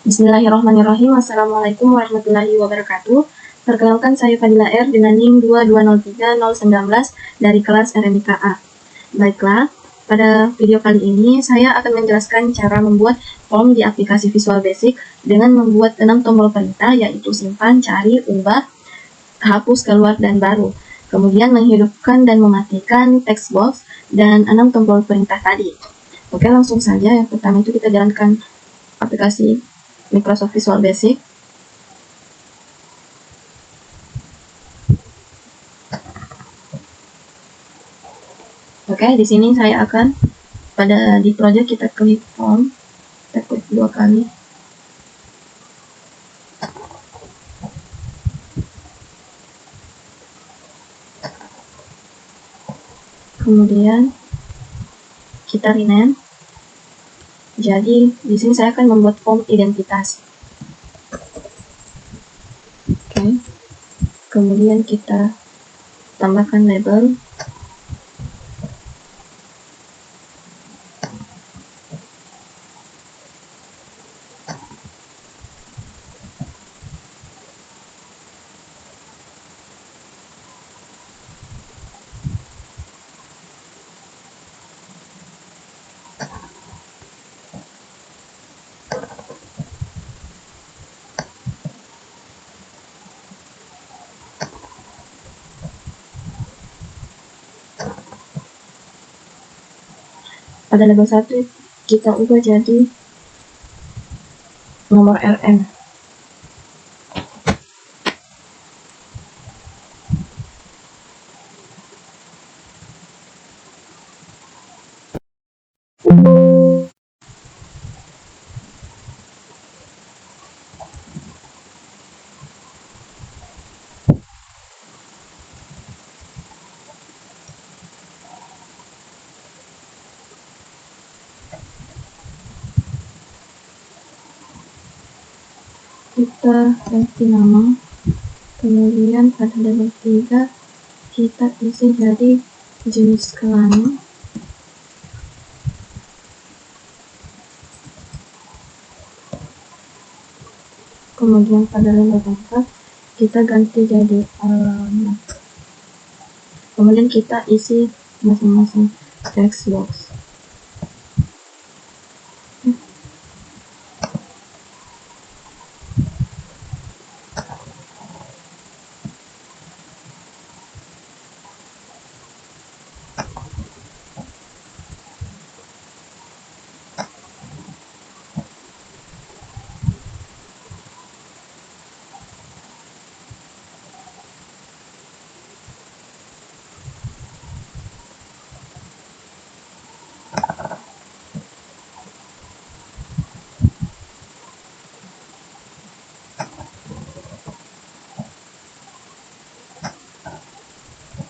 Bismillahirrahmanirrahim. Assalamualaikum warahmatullahi wabarakatuh. Perkenalkan, saya Fadila R dengan NIM 2203019 dari kelas RMIK A. Baiklah, pada video kali ini saya akan menjelaskan cara membuat form di aplikasi Visual Basic dengan membuat 6 tombol perintah, yaitu simpan, cari, ubah, hapus, keluar, dan baru. Kemudian menghidupkan dan mematikan text box dan 6 tombol perintah tadi. Oke, langsung saja. Yang pertama itu kita jalankan aplikasi Microsoft Visual Basic. Oke, di sini saya akan di project kita klik form, kita klik 2 kali. Kemudian kita rename. Jadi di sini saya akan membuat form identitas. Oke. Kemudian kita tambahkan label. Pada label 1 kita ubah jadi nomor RM. Kita ganti nama. Kemudian pada label 3 kita isi jadi jenis kelamin. Kemudian pada label 4 kita ganti jadi alamat. Kemudian kita isi masing-masing text box.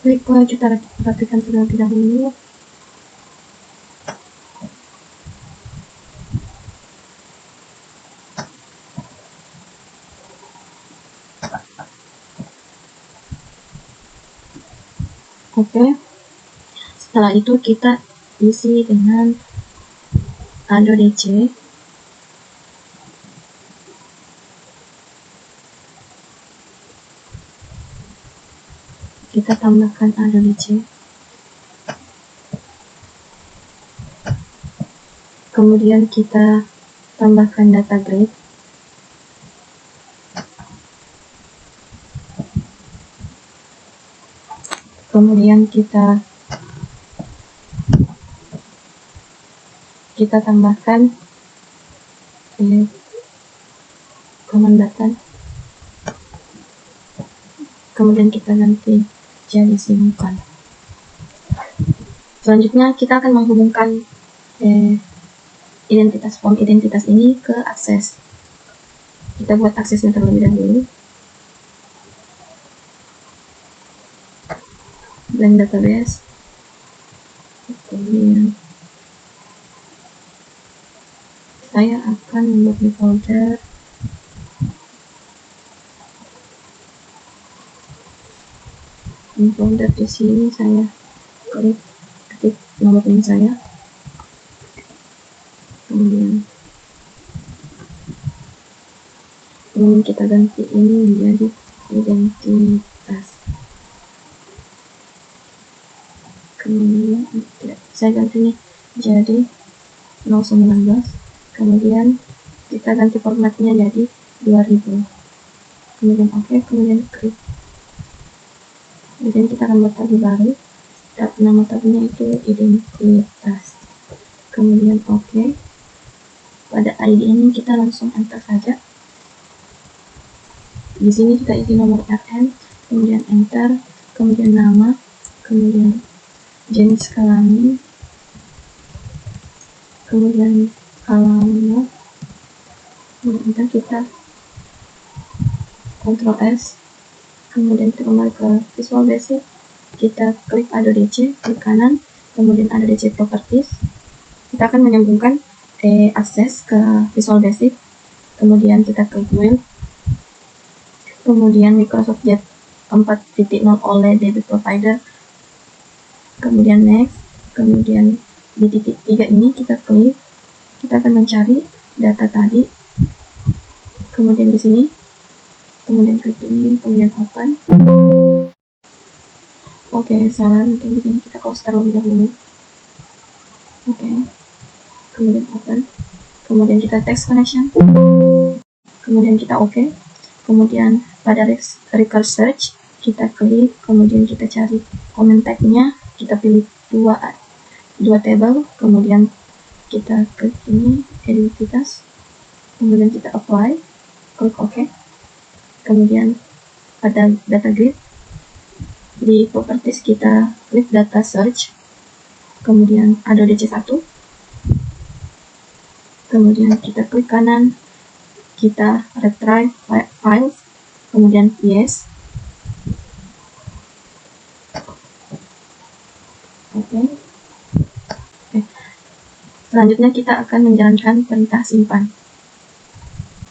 Baik, kita rapikan terlebih dahulu. Oke, setelah itu kita isi dengan ADODC. Kita tambahkan ADODC. Kemudian kita tambahkan data grid. Kemudian kita tambahkan command button. Kemudian kita ganti jadi simpan. Selanjutnya kita akan menghubungkan form identitas ini ke akses. Kita buat aksesnya terlebih dahulu. Blank database. Kemudian saya akan membuat di folder di sini. Saya ketik nomor NIM saya. Kemudian kemudian kita ganti ini menjadi identitas, kemudian saya ganti nih jadi 019, kemudian kita ganti formatnya jadi 2000, kemudian oke, kemudian klik. Kemudian kita akan buat tab baru, nama tabnya itu identitas, kemudian oke. Pada ID ini kita langsung enter saja. Di sini kita isi nomor RN, kemudian enter, kemudian nama, kemudian jenis kelamin, kemudian alamat, kemudian kita Ctrl S, kemudian kita kembali ke Visual Basic, kita klik Adobe DC, klik kanan, kemudian Adobe DC Properties, kita akan menyambungkan akses ke Visual Basic, kemudian kita klik Web, kemudian Microsoft Jet 4.0 OLED DB Provider, kemudian Next, kemudian di titik 3 ini kita klik, kita akan mencari data tadi, kemudian di sini, kemudian klik ini, kemudian open. Oke, salah, mungkin di sini kita close terlebih dahulu. Oke, kemudian open, kemudian kita text connection, kemudian kita oke, kemudian pada record search kita klik, kemudian kita cari comment tag-nya, kita pilih dua table, kemudian kita klik ini identitas, kemudian kita apply, klik OK, kemudian pada data grid di properties kita klik data search, kemudian Adobe C1, kemudian kita klik kanan, kita retrieve files, kemudian yes, oke. Selanjutnya kita akan menjalankan perintah simpan.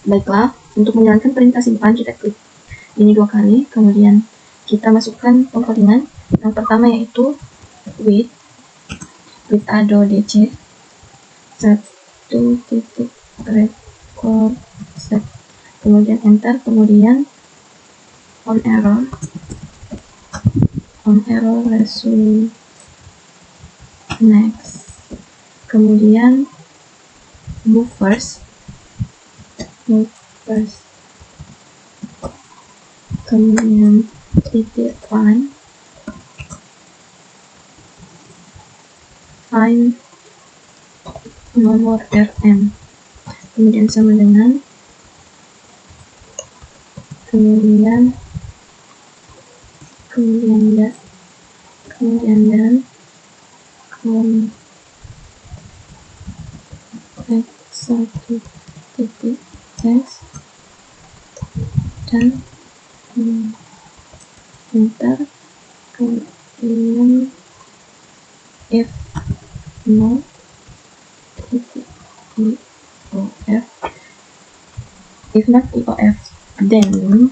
Baiklah, untuk menjalankan perintah simpan kita klik ini 2 kali, kemudian kita masukkan pengkodingan. Yang pertama yaitu with Adobe DC 1.record set, kemudian enter, kemudian on error resume next, kemudian move first, kemudian titik find nomor RM, kemudian sama dengan, kemudian dan konteks 1 titik teks dan enter, kemudian if no titik IOF, if not IOF then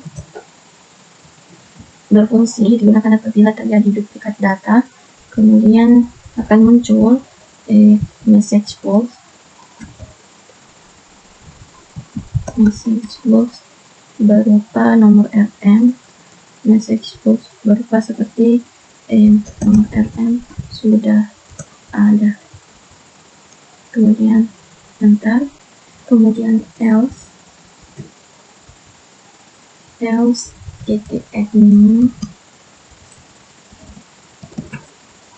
berfungsi digunakan apabila terjadi duplikat data, kemudian akan muncul message box berupa nomor RM, message box berupa seperti nomor RM sudah ada, kemudian enter, kemudian else titik admin,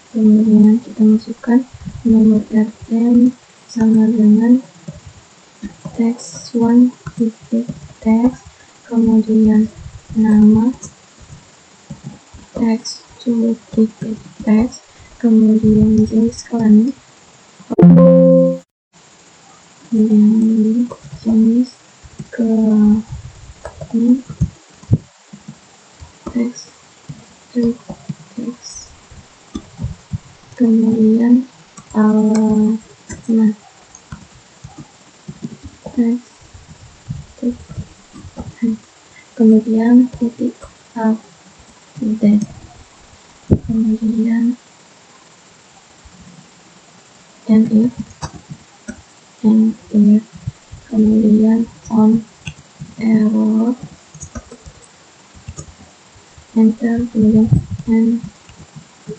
kemudian kita masukkan nomor RM sama dengan text 1 titik text, kemudian nama text 2 titik text, kemudian jenis kelamin, kemudian jenis kelamin text kemudian alamat text kemudian titik update, kemudian and if kemudian on error, enter, kemudian and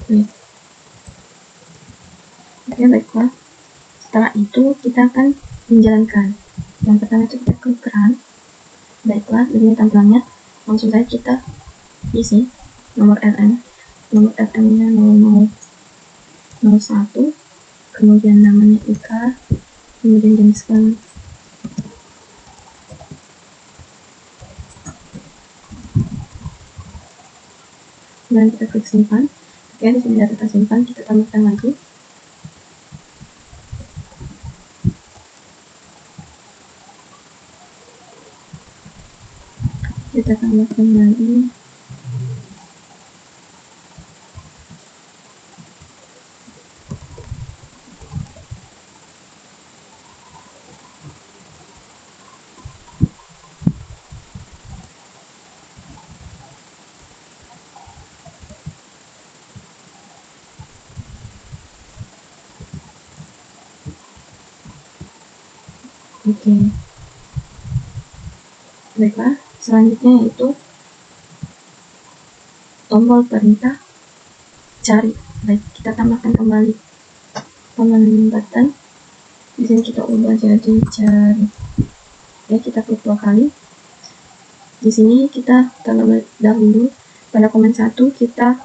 wait. Oke, baiklah. Setelah itu kita akan menjalankan. Yang pertama itu kita klik run. Baiklah, begini tampilannya. Langsung saja kita isi nomor RM. Nomor RM-nya 0001, kemudian namanya Ika, kemudian jenis kelamin. Kemudian kita klik simpan. Oke, di sini data tersimpan, kita tambahkan lagi. Kita tambahkan lagi. Oke. Baiklah, selanjutnya yaitu tombol perintah cari. Baik, kita tambahkan kembali command button. Di sini kita ubah jadi cari. Ya, kita klik 2 kali. Di sini kita terlebih dahulu pada command 1 kita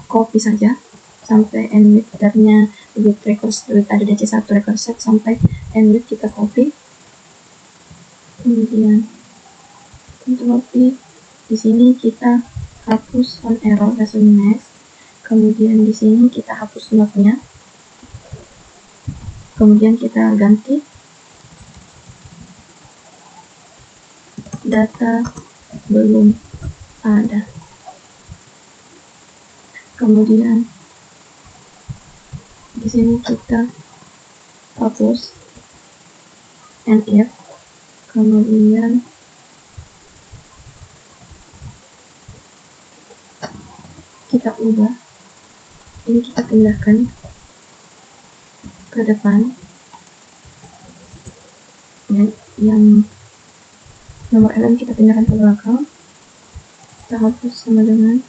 copy saja sampai end width-nya width records width ada DC1 record set sampai end width kita copy. Kemudian copy. Di sini kita hapus on error resume next. Kemudian di sini kita hapus node-nya. Kemudian kita ganti data belum ada. Kemudian di sini kita hapus and if. Kemudian kita ubah, ini kita pindahkan ke depan, dan yang nomor LM kita pindahkan ke belakang. Kita hapus sama dengan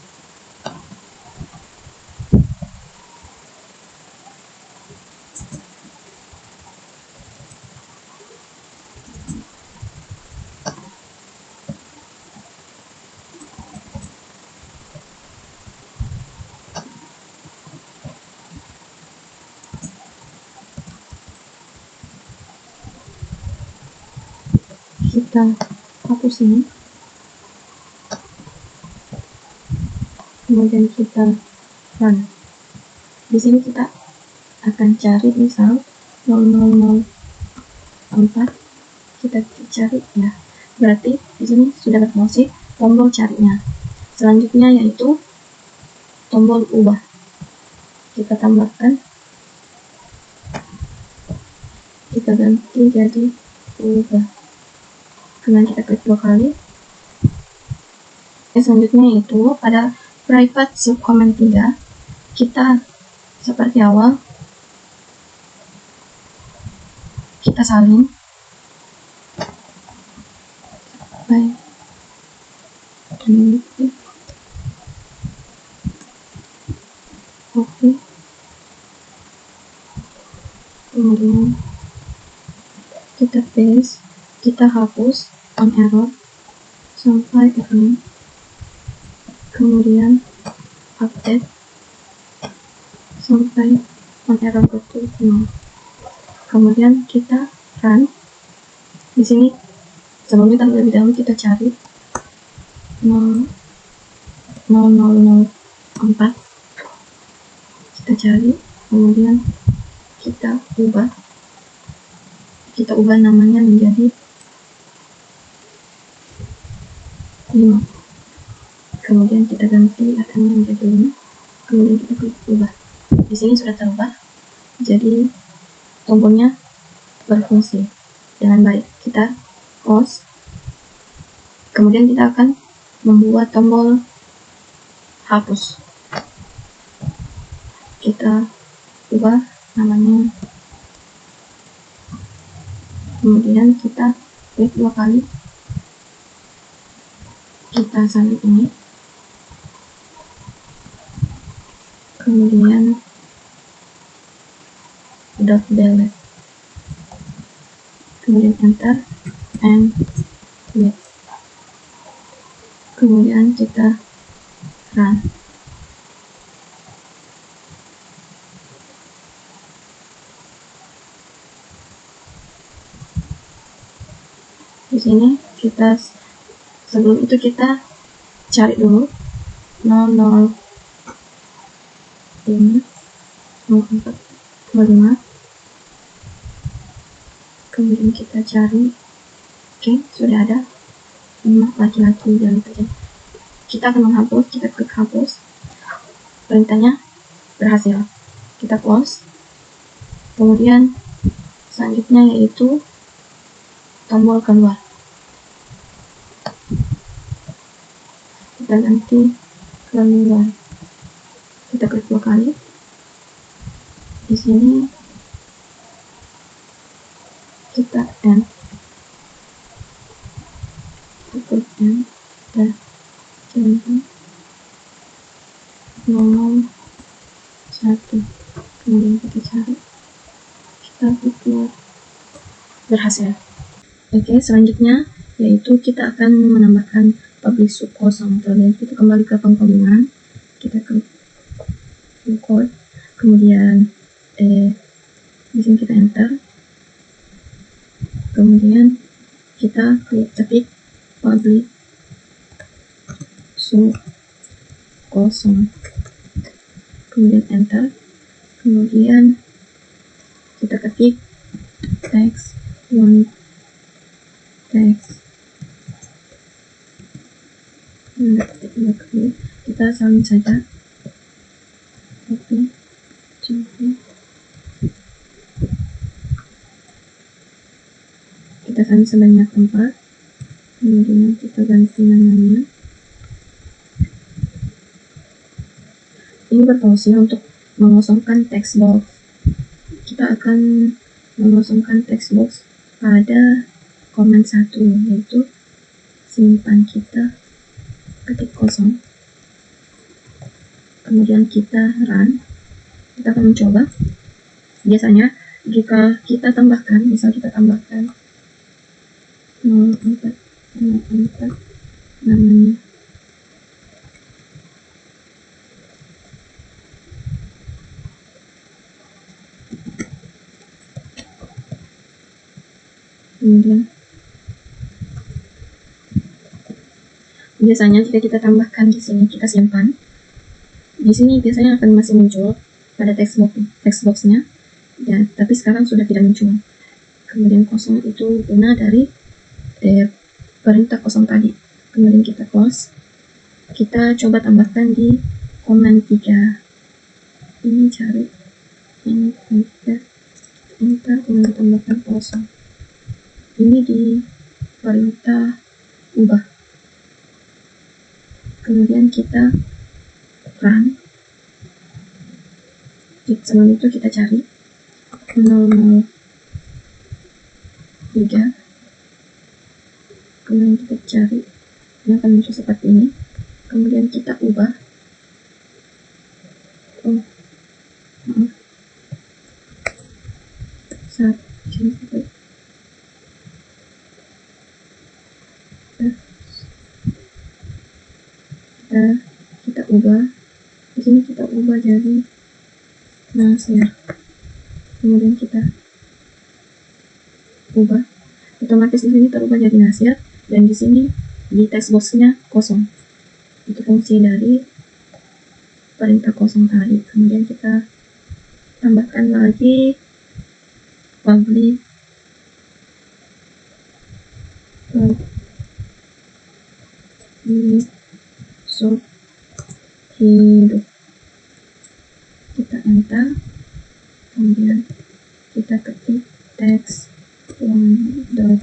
kita hapus ini, kemudian kita run. Di sini kita akan cari misal 0004, kita cari ya. Berarti di sini sudah berfungsi tombol carinya. Selanjutnya yaitu tombol ubah. Kita tambahkan, kita ganti jadi ubah. Kemudian kita klik 2 kali. Selanjutnya itu pada private subcommand 3 kita seperti awal kita salin sampai copy, kemudian kita paste, kita hapus on error sampai ini, kemudian update sampai on error ke 0. Kemudian kita run. Di sini sebelumnya terlebih dahulu kita cari 0004, kita cari, kemudian kita ubah namanya menjadi 5, kemudian kita ganti akannya menjadi 5, kemudian kita klik ubah. Di sini sudah terubah, jadi tombolnya berfungsi dengan baik. Kita close, kemudian kita akan membuat tombol hapus. Kita ubah namanya, kemudian kita klik 2 kali, kita salin ini, kemudian dot delete, kemudian enter and wait, kemudian kita run. Di sini kita, sebelum itu kita cari dulu 005 0425, kemudian kita cari, oke, sudah ada 5 laki-laki dalam kerja. Kita akan menghapus, kita klik hapus, perintahnya berhasil, kita close. Kemudian selanjutnya yaitu tombol keluar, kita ganti keluar, kita klik 2 kali. Di sini kita end, kita klik end, dan nomor 1, kemudian kita cari, kita klik keluar, berhasil. Oke, selanjutnya yaitu kita akan menambahkan public sub kosong. Terlebih kita kembali ke pengkolingan, kita klik view code, kemudian di sini kita enter, kemudian kita ketik public sub kosong, kemudian enter, kemudian kita ketik text one text, kita salin saja, copy, kita salin sebanyak 4, kemudian kita ganti namanya. Ini berfungsi untuk mengosongkan text box. Kita akan mengosongkan text box pada command 1, yaitu simpan, kita ketik kosong, kemudian kita run. Kita akan mencoba. Biasanya jika kita tambahkan, misal kita tambahkan 04 namanya, kemudian biasanya jika kita tambahkan di sini, kita simpan di sini, biasanya akan masih muncul pada text boxnya ya, tapi sekarang sudah tidak muncul. Kemudian kosong itu guna dari perintah kosong tadi. Kemudian kita close, kita coba tambahkan di command 3 ini, cari ini, enter, kemudian tambahkan kosong, ini di perintah ubah, kemudian kita run. Sebelum itu kita cari 003, kemudian kita cari, yang akan muncul seperti ini, kemudian kita ubah, kita ubah di sini, kita ubah jadi Nasir, kemudian kita ubah, otomatis di sini terubah jadi Nasir, dan di sini di text boxnya kosong. Itu fungsi dari perintah kosong tadi. Kemudian kita tambahkan lagi public sub hidup, kita enter, kemudian kita ketik text one dot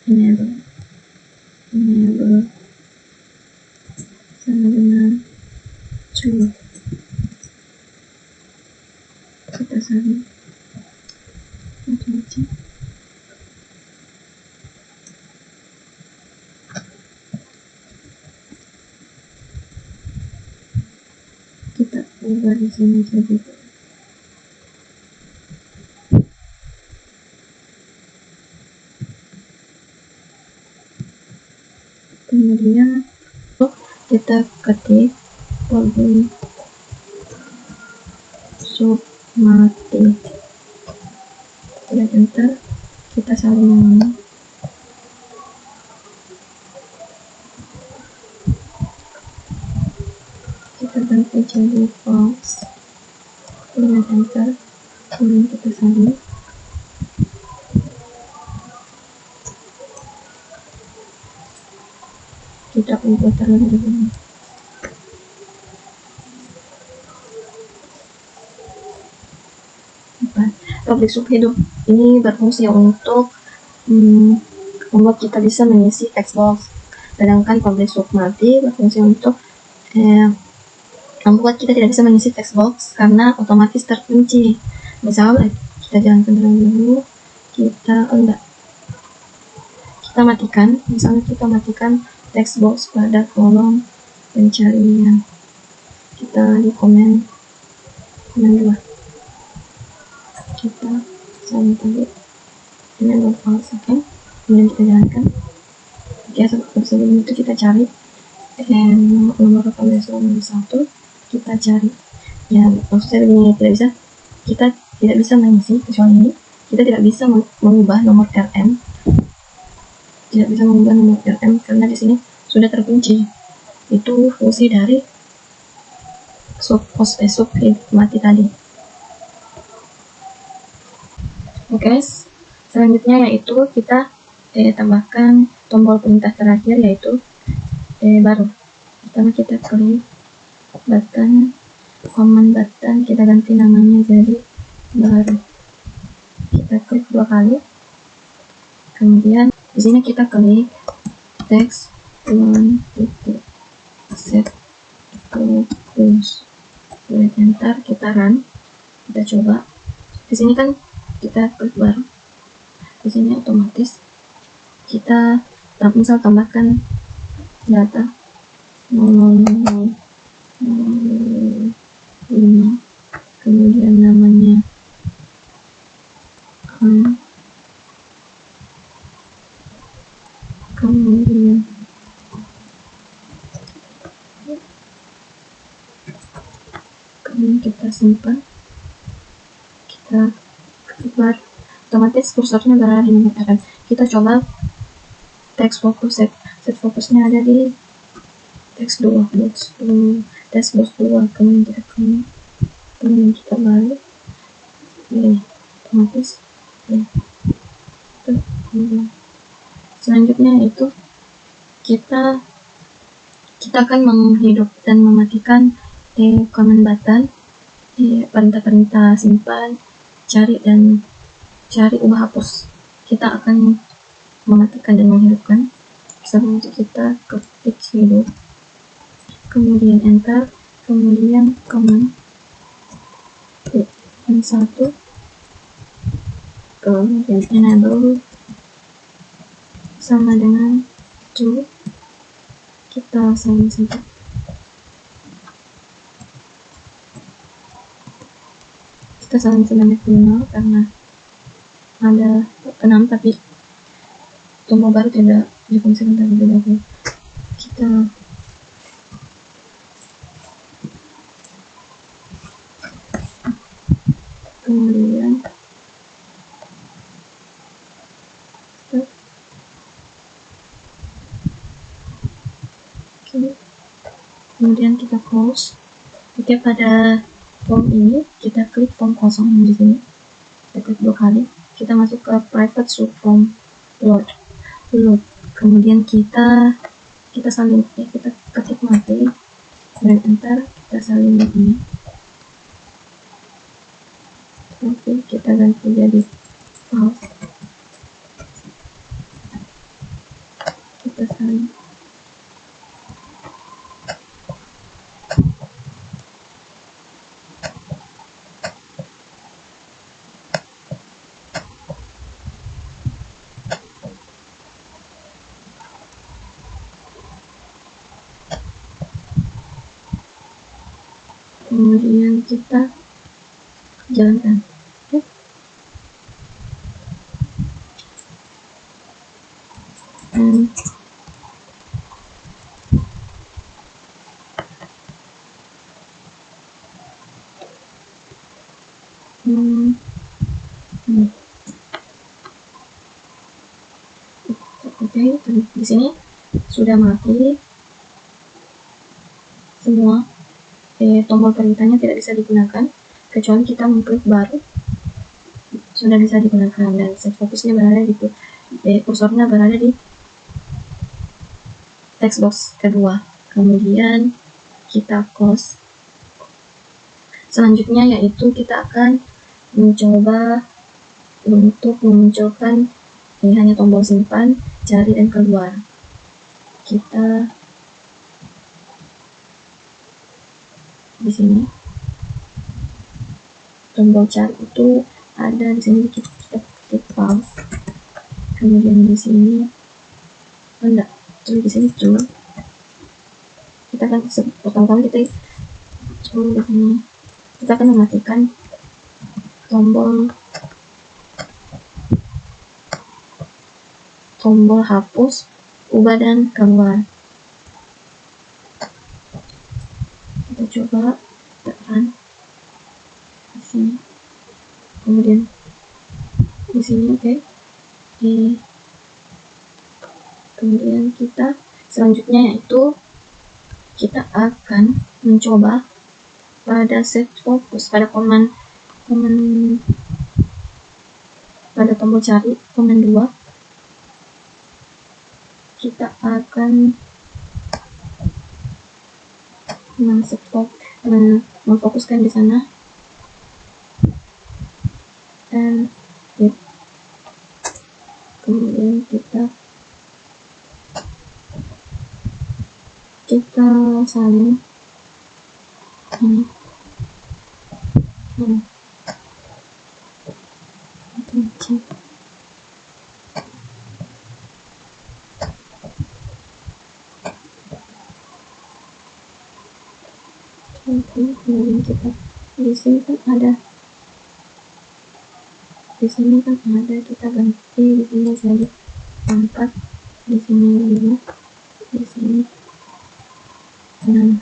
enable sama dengan true, kita salin, ubah di sini jadi kemudian kita ketik public sub mati, kita enter, kita salin yang ini, kita ganti jadi false dengan enter, kemudian kita salin, kita ubah terlebih dahulu. Public sub hidup ini berfungsi untuk membuat kita bisa mengisi text box, sedangkan public sub mati berfungsi untuk membuat kita tidak bisa mengisi text box karena otomatis terkunci. Misal kita jalankan terlebih dulu, kita matikan, misalnya kita matikan text box pada kolom pencarian, kita di komen 2, kita salin tadi dengan false, oke. Kemudian kita jalankan, oke. Sebelum itu kita cari nomor rekomendasi nomor 1, kita cari ya, maksudnya begini, kita tidak bisa mengisi, kecuali ini kita tidak bisa mengubah nomor RM, karena di sini sudah terkunci. Itu fungsi dari sub mati tadi. Oke, selanjutnya yaitu kita tambahkan tombol perintah terakhir, yaitu baru. Pertama kita klik button, command button, kita ganti namanya jadi baru. Kita klik 2 kali, kemudian di sini kita klik text 1 titik set close, kemudian enter, kita run, kita coba. Di sini kan kita klik baru, di sini otomatis kita misal tambahkan data 00005, kemudian namanya kemudian kita simpan, kita keluar, otomatis kursornya berada di nomor RM. Kita coba text fokus, set fokusnya ada di text 2, text box 2, kemudian kita klik, kemudian kita balik, ini otomatis ya. Selanjutnya itu kita akan menghidup dan mematikan command button, perintah-perintah simpan, cari, ubah, hapus. Kita akan mematikan dan menghidupkan. Sebelum itu kita ketik hidup, kemudian enter, kemudian command N1, kemudian enable sama dengan true, kita salin saja. Kita salin sebanyak 5 karena ada 6, tapi tombol baru tidak difungsikan terlebih dahulu. Kita kemudian kita close. Oke, pada form ini kita klik form kosong di sini, kita klik 2 kali, kita masuk ke private subform load, kemudian kita salin, kita ketik mati dan enter, kita salin ini, oke, kita ganti jadi false, kita salin. kemudian kita jalankan. Oke. Dan oke, di sini sudah mati semua. Tombol perintahnya tidak bisa digunakan kecuali kita mengklik baru, sudah bisa digunakan, dan set fokusnya berada di kursornya berada di text box kedua. Kemudian kita close. Selanjutnya yaitu kita akan mencoba untuk memunculkan hanya tombol simpan, cari, dan keluar. Kita di sini tombol cari itu ada di sini, kita klik pause. Kemudian di sini enggak, terus di sini cuma kita akan pertama-tama kita cuma di sini kita akan mematikan tombol hapus, ubah, dan keluar. Kita coba tekan di sini, kemudian di sini, oke. Kemudian kita selanjutnya yaitu kita akan mencoba pada set fokus, pada pada tombol cari, komen 2, kita akan memfokuskan di sana, dan kemudian kita salin ini. Kemudian kita di sini kan ada kita ganti di sini saja 4, di sini 5, di sini 6,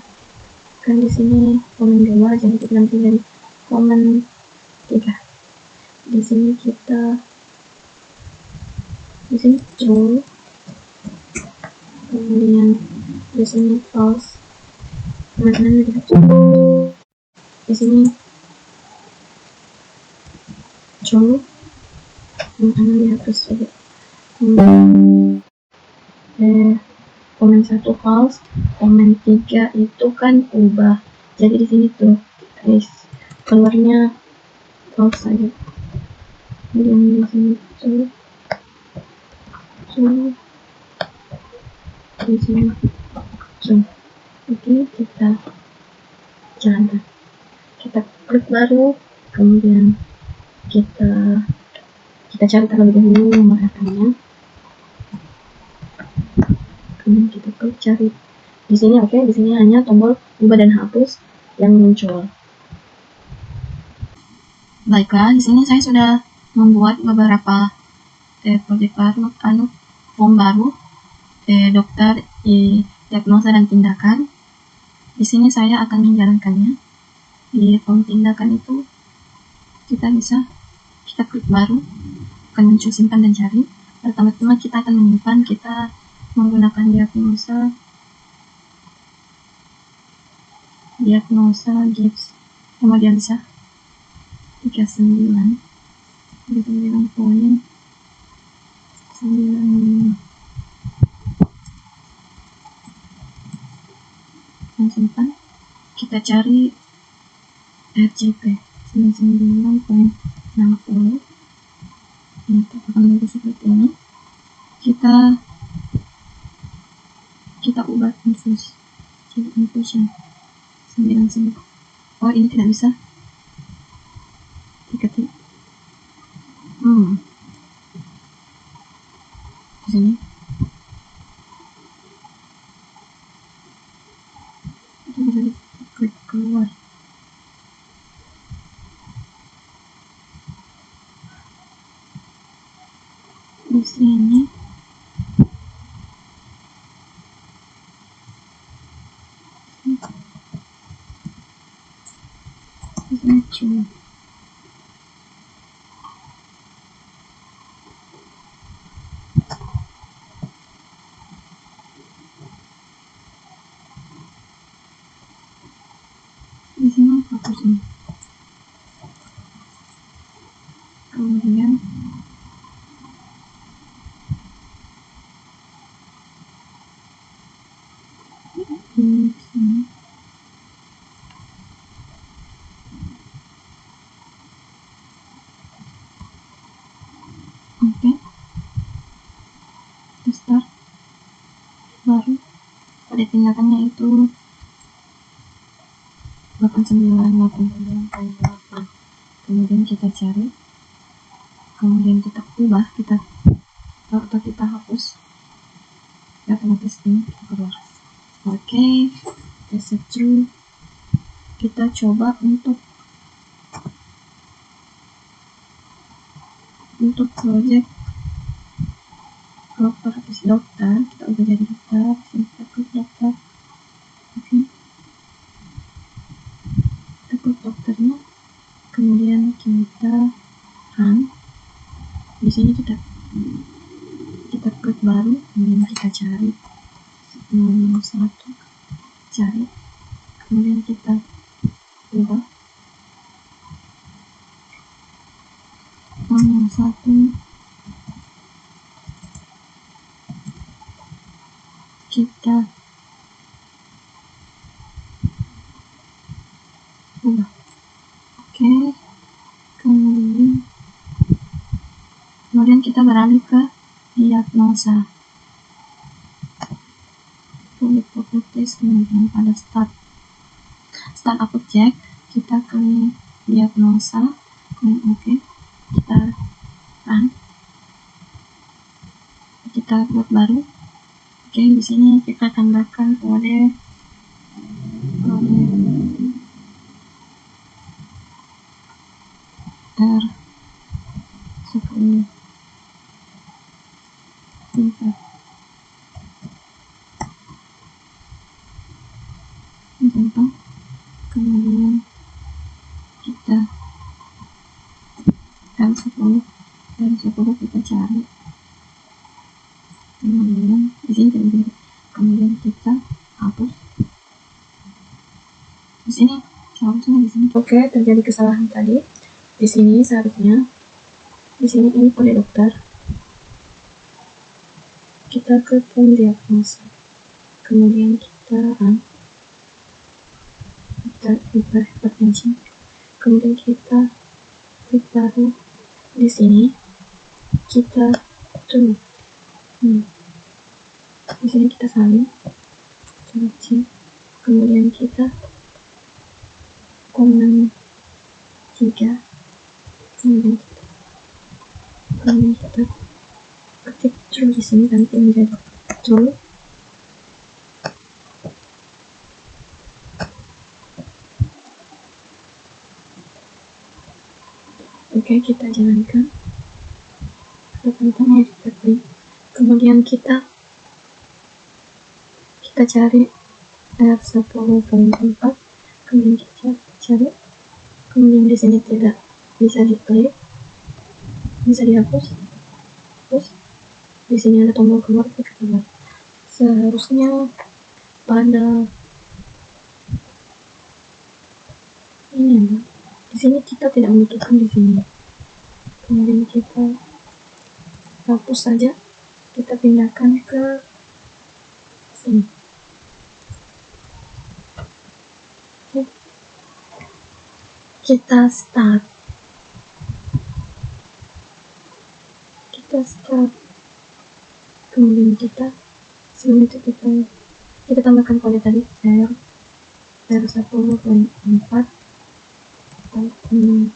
kan di sini komen 2, jadi kita ganti dari komen 3. Di sini kita true, kemudian di sini false, teman-teman lihat di sini true, teman-teman lihat terus saja. Komen 1 false, komen 3 itu kan ubah, jadi di sini tuh guys keluarnya false saja. Kemudian di sini true, di sini true. Oke, kita jalankan, kita klik baru, kemudian kita cari terlebih dahulu nomor akannya, kemudian kita klik cari di sini. Oke, di sini hanya tombol ubah dan hapus yang muncul. Baiklah, di sini saya sudah membuat beberapa proyek baru, form baru, dokter, diagnosa, dan tindakan. Di sini saya akan menjalankannya. Di form tindakan itu kita klik baru, akan muncul simpan dan cari. Pertama-tama kita akan menyimpan, kita menggunakan diagnosa gives, kemudian bisa 39 poin 95, dan simpan. Kita cari RJP 99.60, itu akan menjadi seperti ini. Kita ubah infusion 99. Oh, ini tidak bisa diketik. Di sini itu bisa diklik keluar. di sini true. Di sini fokus ini. Kemudian di sini oke, kita start baru. Pada tindakannya itu 89,8. Kemudian kita cari, kemudian kita ubah, atau kita hapus, ya otomatis ini keluar. Oke, set true. Kita coba untuk project dokter, kita ubah jadi dokter. Kita klik dokter. Oke, kita klik dokternya, kemudian kita run. Di sini kita klik baru, kemudian kita cari 1, cari, kemudian kita ubah 1, kita ubah. Oke, kemudian kita beralih ke diagnosa. Public properties, kemudian pada start object kita klik diagnosa, kemudian oke, kita run, kita buat baru. Oke, di sini kita tambahkan kode R10 contoh, kemudian kita R10 kita cari, kemudian di sini terjadi, kemudian kita hapus. Di sini seharusnya di sini. Oke, terjadi kesalahan tadi. Di sini seharusnya di sini ini kode dokter. Kita ke form diagnosa, kemudian kita hypertension, kemudian kita klik baru. Di sini kita tulis di sini kita salin, kemudian kita kolom 3, kemudian kita ketik true di sini, nanti menjadi true. Oke, kita jalankan. Teman-teman kita klik, kemudian kita cari R10.4, kemudian kita cari, kemudian di sini tidak bisa diklik, bisa dihapus. Terus di sini ada tombol keluar, klik keluar. Seharusnya pada ini di sini kita tidak membutuhkan di sini, kemudian kita hapus saja, kita pindahkan ke sini. Oke. Kita start, kemudian sebelum itu kita tambahkan kode tadi R10.4. Kemudian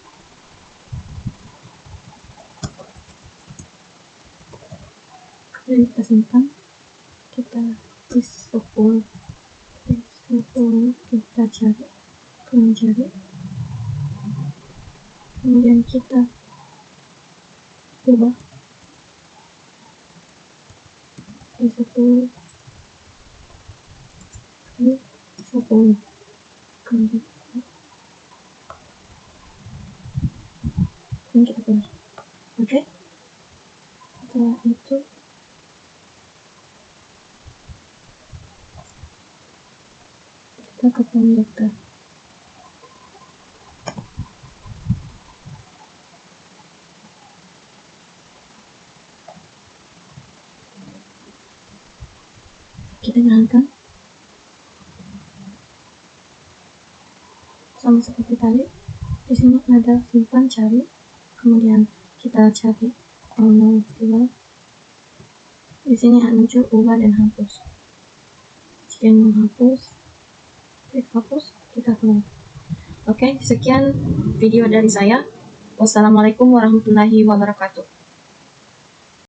kita simpan, kita install, kita cari, kemudian kita ubah 1 kali 10 kali ini kita pilih. Oke, setelah itu kita ke konvektor. Kita jalankan sama seperti tadi. Di sini ada simpan, cari, kemudian kita cari 0,2. Di sini muncul ubah dan hapus. Jika ingin menghapus, klik hapus, kita keluar. Oke, sekian video dari saya. Wassalamualaikum warahmatullahi wabarakatuh.